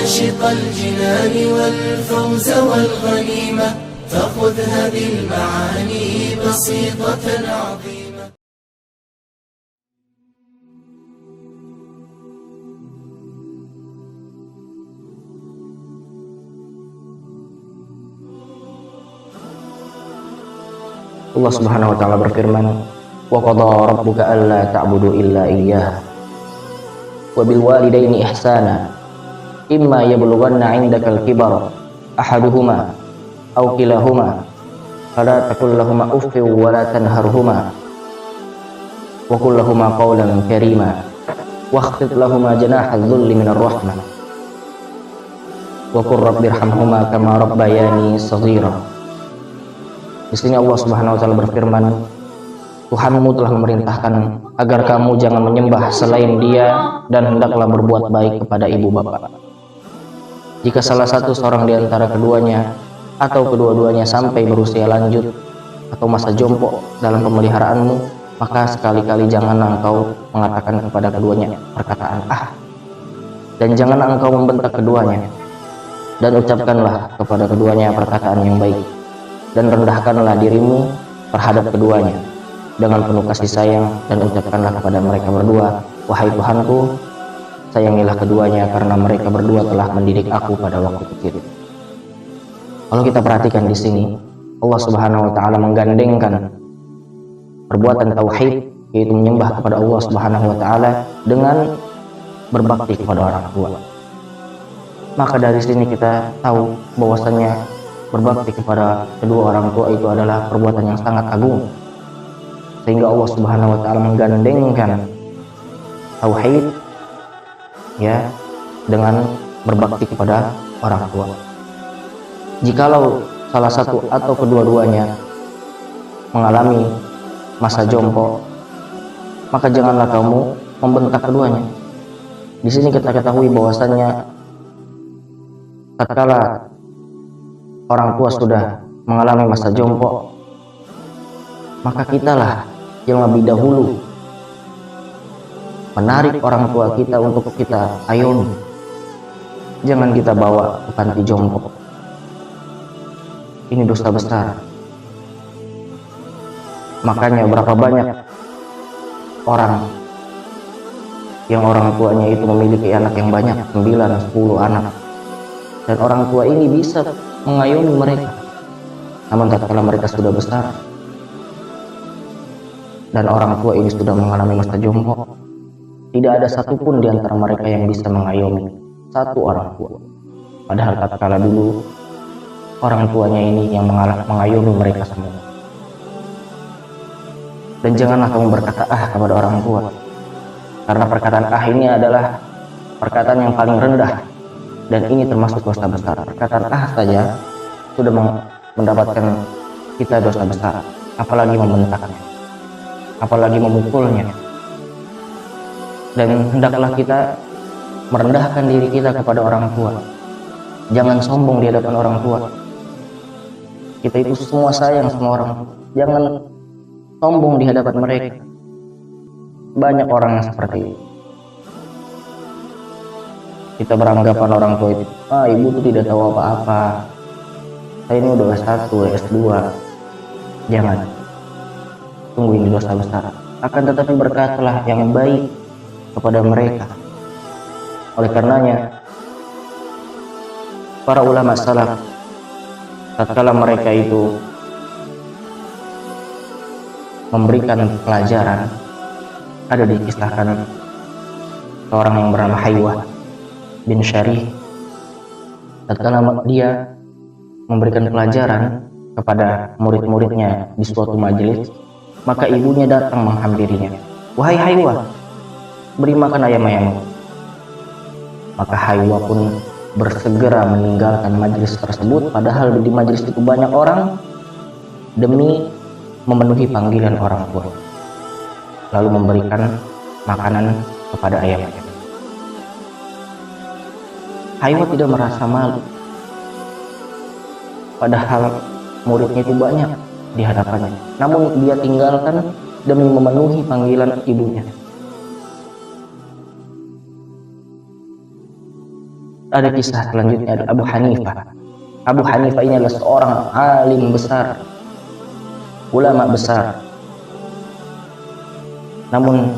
عاشق الجنان والفوز والغنيمة فخذ هذه المعاني بسيطة عظيمة. Allah Subhanahu wa taala berfirman, "Wa qadha rabbuka alla ta'budu illa iyyah wa bil walidaini ihsana imma yablughanna 'indakal kibara ahaduhuma aw kilahuma fala taqul lahumā uffin wa la tanharhumā wa qul lahumā qawlan karīmā wakhfid lahumā janāha adh-dhulli minar rahmah wa qur rabbirhamhumā kamā rabbayānī shaghīrā." Di sini Allah Subhanahu wa taala berfirman, Tuhanmu telah memerintahkan agar kamu jangan menyembah selain Dia dan hendaklah berbuat baik kepada ibu bapak. Jika salah satu seorang di antara keduanya atau kedua-duanya sampai berusia lanjut atau masa jompo dalam pemeliharaanmu, maka sekali-kali janganlah engkau mengatakan kepada keduanya perkataan "ah", dan janganlah engkau membentak keduanya, dan ucapkanlah kepada keduanya perkataan yang baik, dan rendahkanlah dirimu terhadap keduanya dengan penuh kasih sayang, dan ucapkanlah kepada mereka berdua, "Wahai Tuhanku, sayangilah keduanya karena mereka berdua telah mendidik aku pada waktu kecil." Kalau kita perhatikan di sini, Allah Subhanahu wa taala menggandengkan perbuatan tauhid, yaitu menyembah kepada Allah Subhanahu wa taala, dengan berbakti kepada orang tua. Maka dari sini kita tahu bahwasanya berbakti kepada kedua orang tua itu adalah perbuatan yang sangat agung, sehingga Allah Subhanahu wa taala menggandengkan tauhid ya dengan berbakti kepada orang tua. Jikalau salah satu atau kedua-duanya mengalami masa jompo, maka janganlah kamu membentak keduanya. Di sini kita ketahui bahwasannya tatkala orang tua sudah mengalami masa jompo, maka kitalah yang lebih dahulu menarik orang tua kita untuk kita ayomi. Jangan kita bawa ke panti jompo. Ini dosa besar. Makanya berapa banyak orang yang orang tuanya itu memiliki anak yang banyak, 9, 10 anak, dan orang tua ini bisa mengayomi mereka. Namun tatkala mereka sudah besar dan orang tua ini sudah mengalami masa jompo, tidak ada satupun di antara mereka yang bisa mengayomi satu orang tua. Padahal tatkala dulu orang tuanya ini yang mengayomi mereka semua. Dan janganlah kamu berkata "ah" kepada orang tua, karena perkataan "ah" ini adalah perkataan yang paling rendah, dan ini termasuk dosa besar. Perkataan "ah" saja sudah mendapatkan kita dosa besar, apalagi membentaknya, apalagi memukulnya. Dan hendaklah kita merendahkan diri kita kepada orang tua. Jangan sombong di hadapan orang tua. Kita itu semua sayang sama orang tua. Jangan sombong di hadapan mereka. Banyak orang yang seperti itu. Kita beranggapan orang tua itu, ibu tuh tidak tahu apa-apa, saya ini udah S1, S2. Jangan. Tunggu, ini dosa besar. Akan tetapi berkatalah yang baik kepada mereka. Oleh karenanya para ulama salaf tatkala mereka itu memberikan pelajaran, ada dikisahkan seorang yang bernama Haywah bin Syarih. Tatkala dia memberikan pelajaran kepada murid-muridnya di suatu majelis, maka ibunya datang menghampirinya. "Wahai Haywah, beri makan ayam-ayammu." Maka Haywah pun bersegera meninggalkan majelis tersebut, padahal di majelis itu banyak orang, demi memenuhi panggilan orang tua, lalu memberikan makanan kepada ayam-ayam. Haywah tidak merasa malu, padahal muridnya itu banyak di hadapannya, namun dia tinggalkan demi memenuhi panggilan ibunya. Ada kisah selanjutnya, ada Abu Hanifah. Abu Hanifah ini adalah seorang alim besar, ulama besar. Namun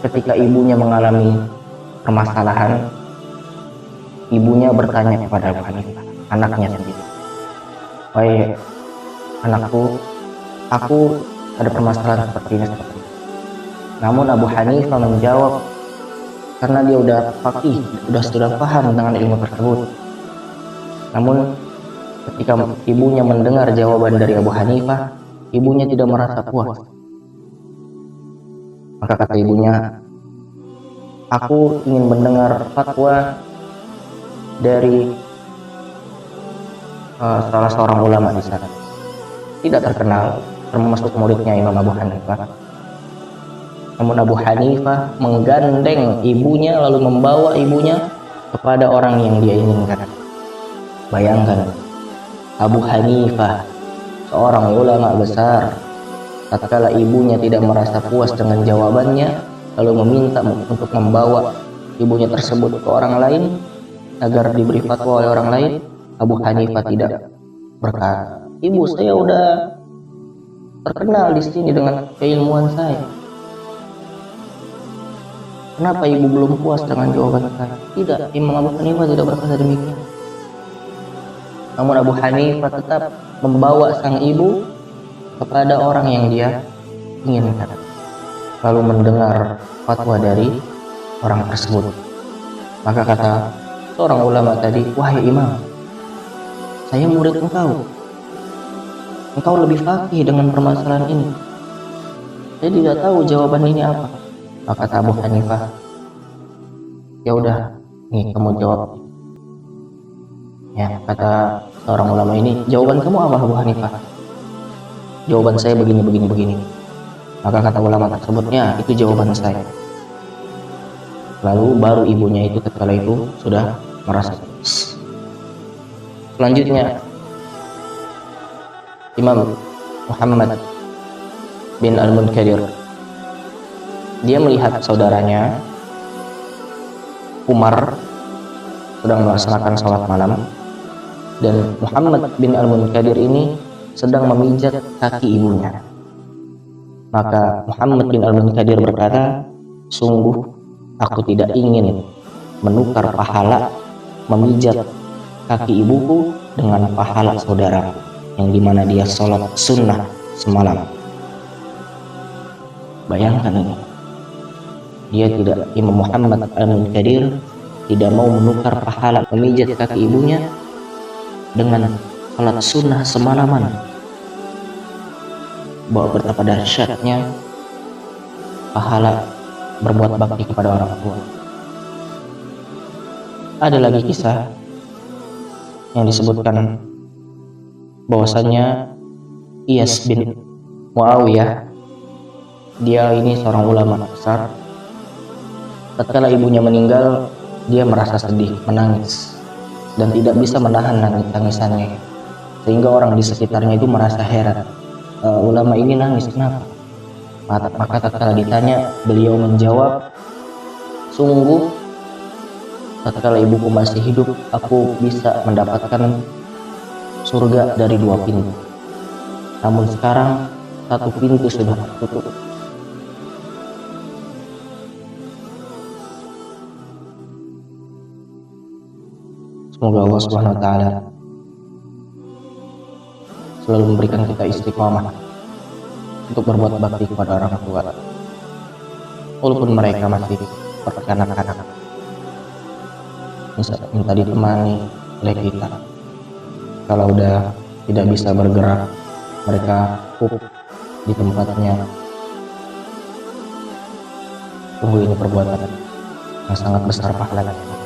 ketika ibunya mengalami permasalahan, ibunya bertanya kepada Abu Hanifah, anaknya sendiri, "Wahai anakku, aku ada permasalahan seperti ini, seperti ini." Namun Abu Hanifah menjawab, karena dia udah faqih, sudah paham dengan ilmu tersebut. Namun ketika ibunya mendengar jawaban dari Abu Hanifah, ibunya tidak merasa puas. Maka kata ibunya, "Aku ingin mendengar fatwa dari salah seorang ulama di sana, tidak terkenal, termasuk muridnya Imam Abu Hanifah." Namun Abu Hanifah menggandeng ibunya, lalu membawa ibunya kepada orang yang dia inginkan. Bayangkan, Abu Hanifah, seorang ulama besar, tatkala ibunya tidak merasa puas dengan jawabannya, lalu meminta untuk membawa ibunya tersebut ke orang lain agar diberi fatwa oleh orang lain, Abu Hanifah tidak berkata, "Ibu, saya udah terkenal di sini dengan keilmuan saya. Kenapa ibu belum puas dengan jawaban saya?" Tidak, Imam Abu Hanifah tidak berkata demikian. Namun Abu Hanifah tetap membawa sang ibu kepada orang yang dia inginkan, lalu mendengar fatwa dari orang tersebut. Maka kata seorang ulama tadi, "Wahai imam, saya murid engkau lebih faqih dengan permasalahan ini. Saya tidak tahu jawaban ini apa." Maka kata Abu Hanifah, "Ya udah, nih kamu jawab." Ya, kata seorang ulama ini, "Jawaban kamu apa, Abu Hanifah?" "Jawaban saya begini. Maka kata ulama tersebut, "Ya, itu jawaban saya." Lalu baru ibunya itu tatkala itu sudah merasa puas. Selanjutnya Imam Muhammad bin Al-Munkadir, dia melihat saudaranya Umar sedang melaksanakan sholat malam, dan Muhammad bin Al-Munkadir ini sedang memijat kaki ibunya. Maka Muhammad bin Al-Munkadir berkata, "Sungguh aku tidak ingin menukar pahala memijat kaki ibuku dengan pahala saudaraku yang dimana dia sholat sunnah semalam." Bayangkan ini, dia tidak, Imam Muhammad Al-Munkadir tidak mau menukar pahala memijat kaki ibunya dengan sholat sunnah semalaman. Bahwa betapa dahsyatnya pahala berbuat bakti kepada orang tua. Ada lagi kisah yang disebutkan bahwasanya Iyas bin Muawiyah, dia ini seorang ulama besar. Tatkala ibunya meninggal, dia merasa sedih, menangis, dan tidak bisa menahan tangisannya, sehingga orang di sekitarnya itu merasa heran, ulama ini nangis kenapa? Maka tatkala ditanya, beliau menjawab, "Sungguh tatkala ibuku masih hidup, aku bisa mendapatkan surga dari 2 pintu. Namun sekarang 1 pintu sudah tertutup." Semoga Allah Subhanahu wa taala selalu memberikan kita istiqomah untuk berbuat bakti kepada orang tua, walaupun mereka masih berkanak-kanak, minta ditemani oleh kita. Kalau udah tidak bisa bergerak, mereka di tempatnya. Sungguh ini perbuatan yang sangat besar pahalanya.